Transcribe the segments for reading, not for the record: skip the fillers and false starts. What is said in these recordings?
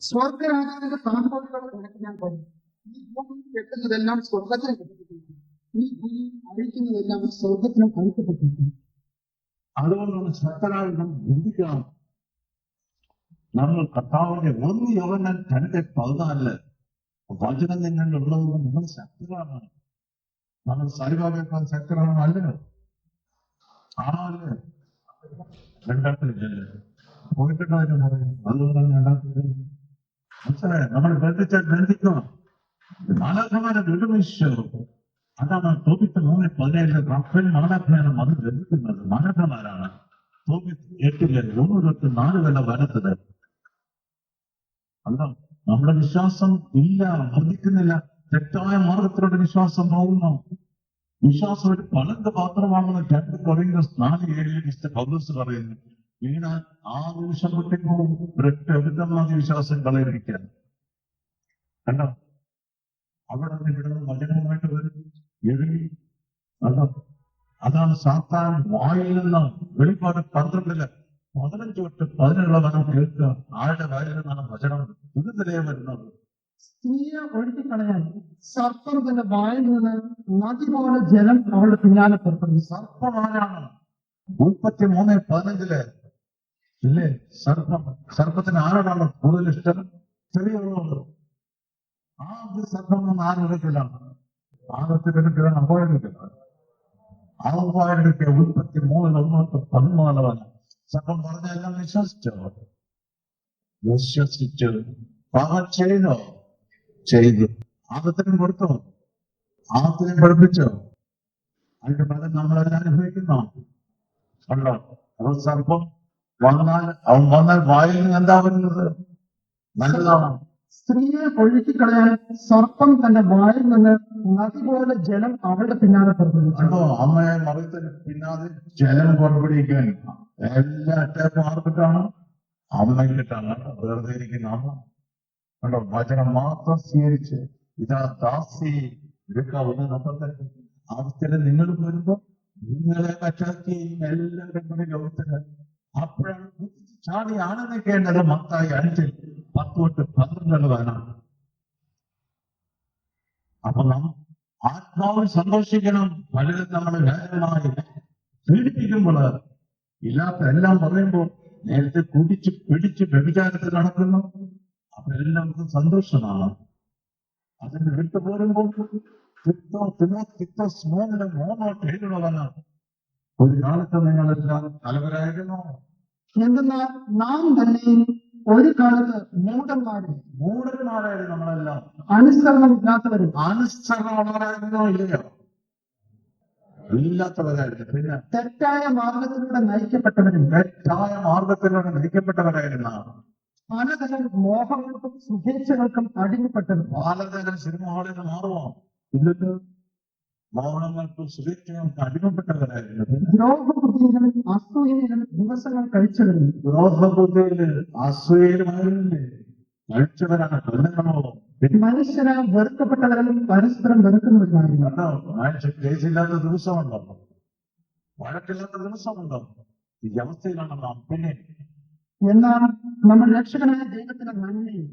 സ്വർഗരാജ്യത്തിന്റെ താമ്പോലുകളെ കണക്ക് ഞാൻ പറയും. ഈ ഭൂമി കെട്ടുന്നതെല്ലാം സ്വർഗത്തിന് കെട്ടിപ്പെട്ടിരിക്കുന്നു, ഈ ഭൂമി അഴിക്കുന്നതെല്ലാം സ്വർഗത്തിനും അഴിക്കപ്പെട്ടിരിക്കുന്നു. അതുകൊണ്ടാണ് ശക്തരായി നാം ചിന്തിക്കണം. നമ്മൾ കർത്താവിന്റെ 1 യോഹന്നാൻ 2:14 വചനം നിങ്ങളുള്ളത് നിങ്ങൾ ശക്തരാണ്. നമ്മൾ സായിബാബയേക്കാൾ ശക്തരാണ്. അല്ലയോ? ആണല്ലേ? രണ്ടാമത്തെ പോയിട്ടുണ്ടായിരുന്നു പറയും. അതുകൊണ്ടാണ് രണ്ടാമത്തെ മനസ്സിലായ നമ്മൾ ബന്ധിച്ചാൽ ബന്ധിക്കണം. മാലാഖമാരെ വിടുമിശോ. അതാണ് തോപിത്ത് 3:17 റഫേൽ മാലാഖയാണ് അത് ബന്ധിക്കുന്നത്. മാലാഖമാരാണ്. തോപിത്ത് 8 1 തൊട്ട് 4 വരെ വരത്തത്. അല്ല, നമ്മുടെ വിശ്വാസം ഇല്ല, വർദ്ധിക്കുന്നില്ല. തെറ്റായ മാർഗത്തിലൂടെ വിശ്വാസം പോകുന്നു. വിശ്വാസം ഒരു പലന്ത് പാത്രമാണെന്ന് 2 കൊറിന്തോസ് 4:7 പൗലോസ് പറയുന്നു. വീണാൽ ആ നിമിഷം പൊട്ടിപ്പോകും. ഒരൊറ്റ അമിതമായ വിശ്വാസം കളയിരിക്കാൻ കണ്ടോ? അവിടെ നിന്ന് ഇവിടെ നിന്ന് വചനവുമായിട്ട് വരും, എഴുതി. അതാണ് സാത്താൻ വായിൽ നിന്ന് വെളിപ്പാട് 12 15 തൊട്ട് 17 വനം കേൾക്കുക. ആരുടെ വായിൽ നിന്നാണ് വചനം പുതുതലയെ വരുന്നത്? സ്ത്രീയെ ഒഴുക്കിക്കളയാൻ സർപ്പം തന്റെ വായിൽ നിന്ന് നദി പോലെ ജലം അവളുടെ പിന്നാലെ പുറപ്പെടുന്നു. സർപ്പം ആരാണ്? 33:15 ഇല്ലേ? സർപ്പത്തിന് ആരോടാണ് കൂടുതൽ ഇഷ്ടം? ചെറിയവരോട്. ആദ്യ സർപ്പം ആരെടുക്കലാണ്? ആദ്യത്തിലെടുക്കലാണ് അപ്പോഴെടുക്കലാണ്. അപ്പോഴെടുക്കുക 33:1-14 സർപ്പം പറഞ്ഞെല്ലാം വിശ്വസിച്ചു പാപം ചെയ്തു. ആദത്തിനും കൊടുത്തോ? ആദത്തിനും പഠിപ്പിച്ചോ? അതിന്റെ ഫലം നമ്മളെല്ലാം അനുഭവിക്കുന്നോ? ഉണ്ടോ? അപ്പോൾ സർപ്പം അവൻ വന്നാൽ വായിൽ നിന്ന് എന്താ വരുന്നത്? നല്ലതാണ്. സ്ത്രീയെ ഒഴുക്കിക്കളയാൻ സർപ്പം തന്റെ വായിൽ നിന്ന് നദി പോലെ ജലം അവളുടെ പിന്നാലെ പുറപ്പെടുന്നു. കണ്ടോ? അമ്മയെ മകത്തിന് പിന്നാലെ ജലം പുറപ്പെടുവിക്കാൻ എല്ലാ അറ്റാക്കും ആർക്കിട്ടാണ്? അമ്മയ്ക്കിട്ടാണ്. വെറുതെ ഇരിക്കുന്ന അമ്മ കണ്ടോ? വചനം മാത്രം സ്വീകരിച്ച് ഇതാ ദാസി അവസ്ഥയിൽ നിങ്ങൾ വരുമ്പോ നിങ്ങളെ അറ്റാക്ക് എല്ലാവരും കൂടി ലോകത്തിന്. അപ്പോഴാണ് ചാടി ആണെന്നൊക്കേണ്ടത്. മത്തായി 5:10-12 വേണം. അപ്പൊ നാം ആത്മാവിൽ സന്തോഷിക്കണം. പലരും നമ്മളെ വേദനമായി പീഡിപ്പിക്കുമ്പോൾ ഇല്ലാത്ത എല്ലാം പറയുമ്പോൾ നേരത്തെ പിടിച്ച് വ്യഭിചാരത്തിൽ നടക്കുന്നു. അപ്പൊ എല്ലാവർക്കും സന്തോഷമാണ്. അതിന് വിട്ടുപോരുമ്പോൾ ഒരു കാലത്ത് നിങ്ങളെല്ലാം തലവരായിരുന്നു. എന്തെന്നാൽ നാം തന്നെ ഒരു കാലത്ത് മൂഢന്മാരായിരുന്നു. നമ്മളെല്ലാം അനുസരണമില്ലാത്തവരും അനുസരണമുള്ളവരായിരുന്നോ? ഇല്ലയോ? ഇല്ലാത്തവരായിരുന്നു. പിന്നെ തെറ്റായ മാർഗത്തിലൂടെ നയിക്കപ്പെട്ടവരായിരുന്ന പലതരം മോഹങ്ങൾക്കും സുഖേച്ഛകൾക്കും അടിമപ്പെട്ടവർ. പലതരം സിനിമകളിൽ മാറുമോ? ഇല്ലല്ലോ. മോഹങ്ങൾക്കും സുഖേച്ഛകൾക്കും അടിമപ്പെട്ടവരായിരുന്നു. ദ്രോഹബുദ്ധിയിലും അസൂയയിലും ദിവസങ്ങൾ കഴിച്ചവരും. ദ്രോഹബുദ്ധിയില് അസൂയയിലുമായിരുന്നില്ലേ കഴിച്ചവരാണ്. കൊല്ലങ്ങളോ മനുഷ്യരാ വെറുക്കപ്പെട്ടവരും പരസ്പരം വെറുക്കുന്നവരുമായിരുന്നു. കണ്ടോ? മനുഷ്യ കേസില്ലാത്ത ദിവസമുണ്ടോ? വഴക്കില്ലാത്ത ദിവസമുണ്ടോ? ഈ അവസ്ഥയിലാണ് നാം. പിന്നെ എന്നാൽ നമ്മൾ രക്ഷകനായ ദൈവത്തിന്റെ നന്മയും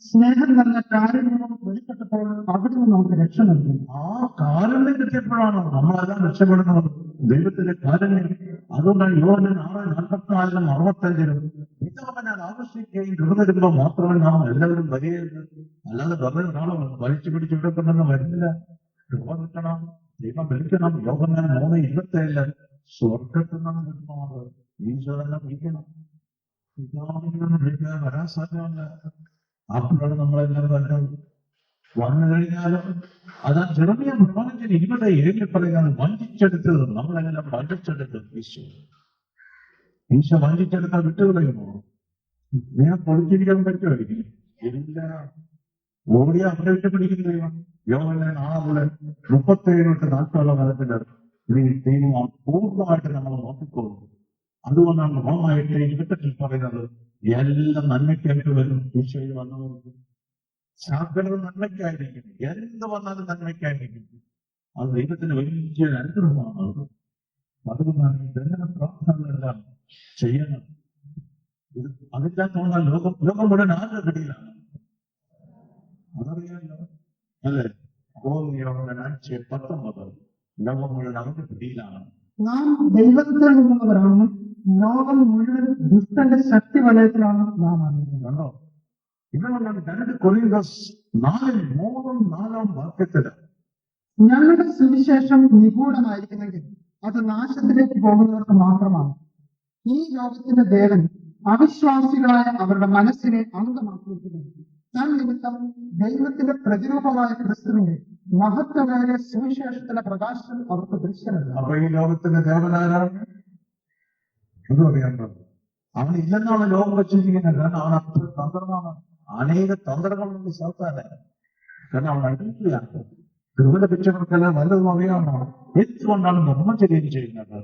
സ്നേഹം നിറഞ്ഞ കാരുണ്യവും വെളിപ്പെട്ടപ്പോൾ അവിടുന്ന് നമുക്ക് രക്ഷ നൽകുന്നു. ആ കാരുണ്യം കിട്ടിയപ്പോഴാണ് നമ്മളെല്ലാം രക്ഷപ്പെടുന്നത്. ദൈവത്തിന്റെ കാരുണ്യം. അതുകൊണ്ടാണ് യോഹന്നാൻ 6:44-65 പിതാവ് ഞാൻ ആകർഷിക്കുകയും കൃപതരുമ്പോ മാത്രമേ നാം എല്ലാവരും വരികയുള്ളൂ. അല്ലാതെ വെറുതെ ഒരാളെ വലിച്ചു പിടിച്ചു വിടക്കൊണ്ടൊന്നും വരുന്നില്ല. കൃപ കിട്ടണം, ദൈവം വിളിക്കണം. യോഹന്നാൻ 3:27 സ്വർഗത്തിൽ നിന്നാണ് കിട്ടുന്നത്. ഈശോ തന്നെ വിളിക്കണം. പിതാവിൽ നിന്ന് വിളിക്കാൻ വരാൻ സാധ്യമല്ല. അപ്പോഴാണ് നമ്മളെല്ലാം വരുന്നത്. വന്നു കഴിഞ്ഞാലും അതാ ജെറമിയ 15:20 പറയുന്നത് വഞ്ചിച്ചെടുത്തത്. നമ്മളെല്ലാം വഞ്ചിച്ചെടുത്തത് ഈശോ വഞ്ചിച്ചെടുത്താൽ വിട്ടുകളയുമോ? ഞാൻ പൊളിച്ചിരിക്കാൻ പറ്റുമായിരിക്കും. ഇല്ല. ഓടിയ അവരെ വിട്ട് പിടിക്കുന്ന ദൈവം. യോഹന്നാൻ 6:37-40 കാലത്തില് ദൈവം പൂർണ്ണമായിട്ട് നമ്മൾ നോക്കിക്കോളും. അതുകൊണ്ടാണ് റോമ 8:28 പറയുന്നത് എല്ലാം നന്മയ്ക്കായിട്ട് വരും. ഈശോയിൽ വന്നവർക്ക് സകലവും നന്മയ്ക്കായിരിക്കും. എന്ത് വന്നാലും നന്മയ്ക്കായിരിക്കും. അത് ദൈവത്തിന് വലിയ അനുഗ്രഹമാണ്. അതുകൊണ്ടാണ് ഈ ദൈവ പ്രാർത്ഥനകളെല്ലാം ചെയ്യണം. അതില്ലാത്തോണ്ടാൽ ലോകം മുഴുവൻ ആരുടെ പിടിയിലാണ്? അതറിയാമല്ലോ അല്ലേ? യോഹന്നാൻ 5:19 ലോകം മുഴുവൻ അവന്റെ പിടിയിലാണ്. നാം ദൈവത്തിൽ നിന്നുള്ളവരാണ്, ലോകം മുഴുവൻ ദുഷ്ടന്റെ ശക്തി വലയത്തിലാണ് നാം അറിയുന്നത്. കണ്ടോ? ഇതുകൊണ്ടാണ് 2 കൊരിന്തോസ് 4:3-4 വാക്യത്തില് ഞങ്ങളുടെ സുവിശേഷം നിഗൂഢമായിരിക്കുന്നെങ്കിൽ അത് നാശത്തിലേക്ക് പോകുന്നവർക്ക് മാത്രമാണ്. ഈ ലോകത്തിന്റെ ദേവൻ അവിശ്വാസികളായ അവരുടെ മനസ്സിനെ അന്ധമാക്കിയിരിക്കുന്നു. താൻ നിമിത്തം ദൈവത്തിന്റെ പ്രതിരൂപമായ ക്രിസ്തുവിന്റെ മഹത്വമായ സുവിശേഷത്തിന്റെ പ്രകാശം അവർക്ക് ദൃശ്യമല്ല. അപ്പൊ ഈ ലോകത്തിന്റെ ദേവനാരാണ്? അത് അറിയാമോ? അവൻ ഇല്ലെന്നാണ് ലോകം വെച്ചിരിക്കുന്നത്. കാരണം അവൻ അത്ര തന്ത്രമാണ്. അനേക തന്ത്രങ്ങളുണ്ട് സാത്താന്. കാരണം അവൻ അടുക്കുകയാണ്. കൃപ ലഭിച്ചവർക്കെല്ലാം വല്ലതും അറിയാമോ? എന്തുകൊണ്ടാണ് ബ്രഹ്മചര്യം ചെയ്യുന്നത്?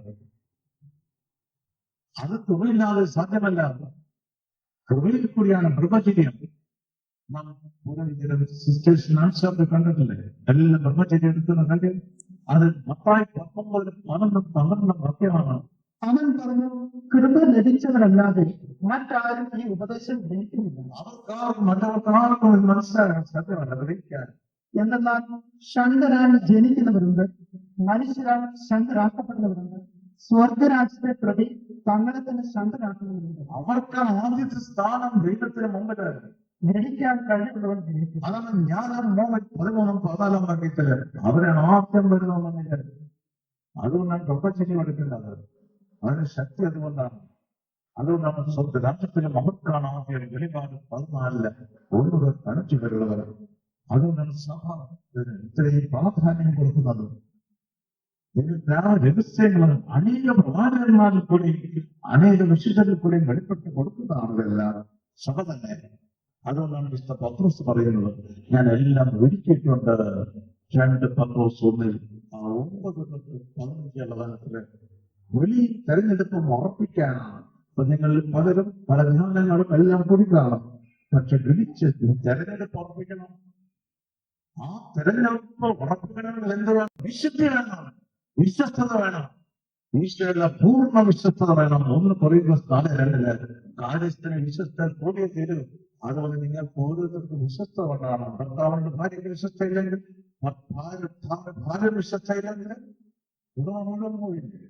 അത് കൃപയില്ലാതെ സാധ്യമല്ല. കൃപയിൽ കൂടിയാണ് ബ്രഹ്മചര്യം. നാം സിസ്റ്റേഴ്സ് കണ്ടിട്ടില്ലേ? എല്ലാം ബ്രഹ്മചര്യം എടുക്കുന്ന കാര്യം അത് മത്തായി 19-12 വാക്യമാണ്. അവൻ പറഞ്ഞു, കൃപ ലഭിച്ചവരല്ലാതെ മറ്റാരും ഈ ഉപദേശം ഗ്രഹിക്കുന്നില്ല. മറ്റവർക്കാർക്കും മനസ്സിലാകാൻ സാധ്യമല്ല, ഗ്രഹിക്കാൻ. എന്നാൽ ഷണ്ടരാൻ ജനിക്കുന്നവരുണ്ട്, മനുഷ്യരാൽ ഷണ്ടരാക്കപ്പെടുന്നവരുണ്ട്, സ്വർഗരാജ്യത്തെ പ്രതി തങ്ങളെ തന്നെ ഷണ്ടരാക്കുന്നവരുണ്ട്. അവർക്ക് ആദ്യത്തെ സ്ഥാനം ദൈവത്തിന് മുമ്പില് ഗ്രഹിക്കാൻ കഴിവുള്ളവർ ഗ്രഹിക്കും. അതാണ് ഞാൻ 13-14 വാക്യത്തില് അവരാണ് ആദ്യം വരുന്നതെന്ന്. അതുകൊണ്ടാണ് ബ്രഹ്മചര്യം എടുക്കുന്നത്. അതിന് ശക്തി അതുകൊണ്ടാണ്. അതുകൊണ്ടാണ് സ്വർഗരാജ്യത്തിന് മഹത്കാണ് ആദ്യം വെളിപാട് 14 ഒന്നുകൂടെ കണച്ചു വരുന്നവർ. അതുകൊണ്ടാണ് സഭ ഇത്രയും പ്രാധാന്യം കൊടുക്കുന്നത്. രഹസ്യങ്ങൾ അനേക പ്രവാചകന്മാരിൽ കൂടി അനേക വിശുദ്ധരിൽ കൂടിയും വെളിപ്പെട്ട് കൊടുക്കുന്നതാണ് ഇതെല്ലാം സഭ തന്നെ. അതുകൊണ്ടാണ് വിശുദ്ധ പത്രോസ് പറയുന്നത്, ഞാൻ എല്ലാം ഒരുക്കിയിട്ടുണ്ട്. 2 പത്രോസ് 1 9-15 വലിയ തെരഞ്ഞെടുപ്പ് ഉറപ്പിക്കാനാണ്. അപ്പൊ നിങ്ങൾ പലരും പല ജ്ഞാനങ്ങളും എല്ലാം കൂടി കാണും. പക്ഷെ വിളിച്ച് തെരഞ്ഞെടുപ്പ് ഉറപ്പിക്കണം. ആ തെരഞ്ഞെടുപ്പ് ഉറപ്പിക്കണമെങ്കിൽ എന്ത് വേണം? വിശുദ്ധി വേണം, വിശ്വസ്തത വേണം. ഈശോയുടെ പൂർണ്ണ വിശ്വസ്തത വേണം. 1 കൊരിന്തോസ് 4:2 കാര്യസ്ഥന് വിശ്വസ്ത കൂടിയ തീരും. അതുപോലെ നിങ്ങൾ ഓരോരുത്തർക്കും വിശ്വസ്ത കൊണ്ടാണ്. ഭർത്താവിന്റെ ഭാര്യയ്ക്ക് വിശ്വസ്തയില്ലെങ്കിൽ, ഭാര്യ വിശ്വസ്തയില്ലെങ്കിൽ മുഴുവൻ പോയില്ലേ?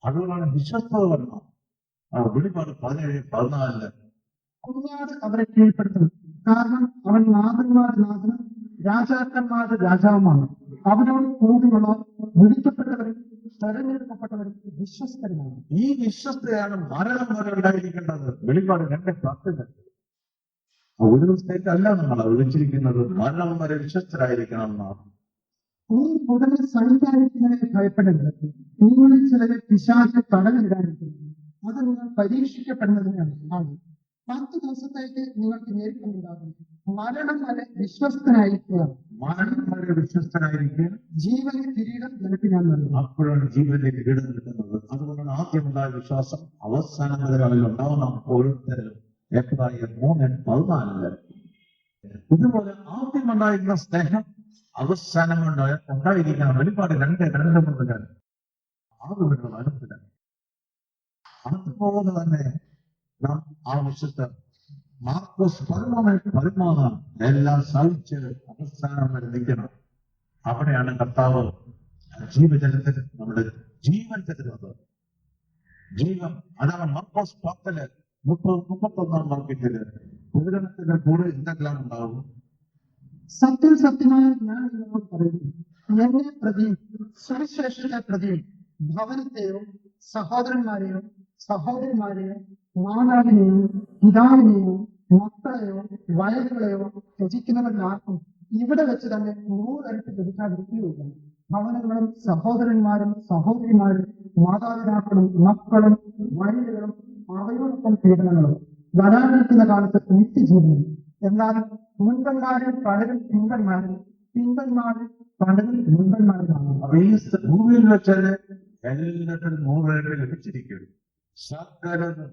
അതുകൊണ്ടാണ് വിശ്വസ്തത വരണം. വെളിപാട് 17-14 കുഞ്ഞാട് അവരെ കീഴ്പ്പെടുത്തുന്നു. കാരണം അവൻ നാഥന്മാരുടെ നാഥനും രാജാക്കന്മാരുടെ രാജാവുമാണ്. അവനോട് കൂടിയുള്ള വിളിക്കപ്പെട്ടവരും തെരഞ്ഞെടുക്കപ്പെട്ടവരും വിശ്വസ്തരുമാണ്. ഈ വിശ്വസ്തയാണ് മരണം വരെ ഉണ്ടായിരിക്കേണ്ടത്. വെളിപാട് 2:10 ഒരു ദിവസത്തേക്ക് അല്ല നമ്മൾ വിളിച്ചിരിക്കുന്നത്, മരണം വരെ വിശ്വസ്തരായിരിക്കണം എന്നാണ്. നീ ഉടനെ സഞ്ചാരിക്കുന്നതിനെ ഭയപ്പെടരുത്. നിങ്ങളിൽ ചിലരെ പിശാച് തടവിലിടാനിരിക്കുന്നു. അത് നിങ്ങൾ പരീക്ഷിക്കപ്പെടുന്നതിനാണ്. 10 ദിവസത്തേക്ക് നിങ്ങൾക്ക് നേരിട്ടുണ്ടാകും. മരണം വരെ വിശ്വസ്തനായിരിക്കുക. മരണം വരെ വിശ്വസ്തനായിരിക്കുക. ജീവനെ കിരീടം ധരിപ്പിക്കാൻ നൽകും. അപ്പോഴാണ് ജീവന്റെ കിരീടം കിട്ടുന്നത്. അതുകൊണ്ടാണ് ആദ്യമുണ്ടായ വിശ്വാസം അവസാനം വരെ അതിൽ ഉണ്ടാവണം. ഓരോരുത്തരും എബ്രായർ 3:14 ഇതുപോലെ ആദ്യമുണ്ടായിരുന്ന സ്നേഹം അവസാനം ഉണ്ടായിരിക്കണം. വെളിപാട് 2:2 മുതൽ 6 വരെയുള്ള അനുഭവത്തില്. അതുപോലെ തന്നെ നാം ആ വിശുദ്ധ മാർക്കോസ് 13:13 എല്ലാം സാധിച്ച് അവസാനം വരെ നിൽക്കണം. അവിടെയാണ് കർത്താവ് ജീവജലത്തിന് നമ്മുടെ ജീവൻ തരുന്നത്. ജീവൻ അതാണ് മാർക്കോസ് 10:30-31 വാക്യത്തില് പൂരണത്തിന്റെ കൂടെ എന്തെല്ലാം ഉണ്ടാവും? സത്യം സത്യമായി ഞാൻ നിങ്ങളോട് പറയുന്നു, എന്നെ പ്രതിയും സുവിശേഷത്തെ പ്രതിയും ഭവനത്തെയോ സഹോദരന്മാരെയോ സഹോദരിമാരെയോ മാതാവിനെയോ പിതാവിനെയോ മക്കളെയോ വയലുകളെയോ ത്യജിക്കുന്നവരിലാർക്കും ഇവിടെ വെച്ച് തന്നെ 100 ഇരട്ടി ലഭിക്കാതിരിക്കുകയില്ല. ഭവനങ്ങളും സഹോദരന്മാരും സഹോദരിമാരും മാതാപിതാക്കളും മക്കളും വയലുകളും അവയോടൊപ്പം പീഡനങ്ങളും വരാനിരിക്കുന്ന കാലത്ത് നിത്യജീവനും. എന്നാൽ മുൻപന്മാരിൽ പലരും പിമ്പന്മാരും പിമ്പന്മാരിൽ പലരും മുൻപന്മാരുമാണ്. ഭൂമിയിൽ വെച്ചാല് എല്ലാത്തിനും 100 ഇരട്ടി ലഭിച്ചിരിക്കും. സകലതും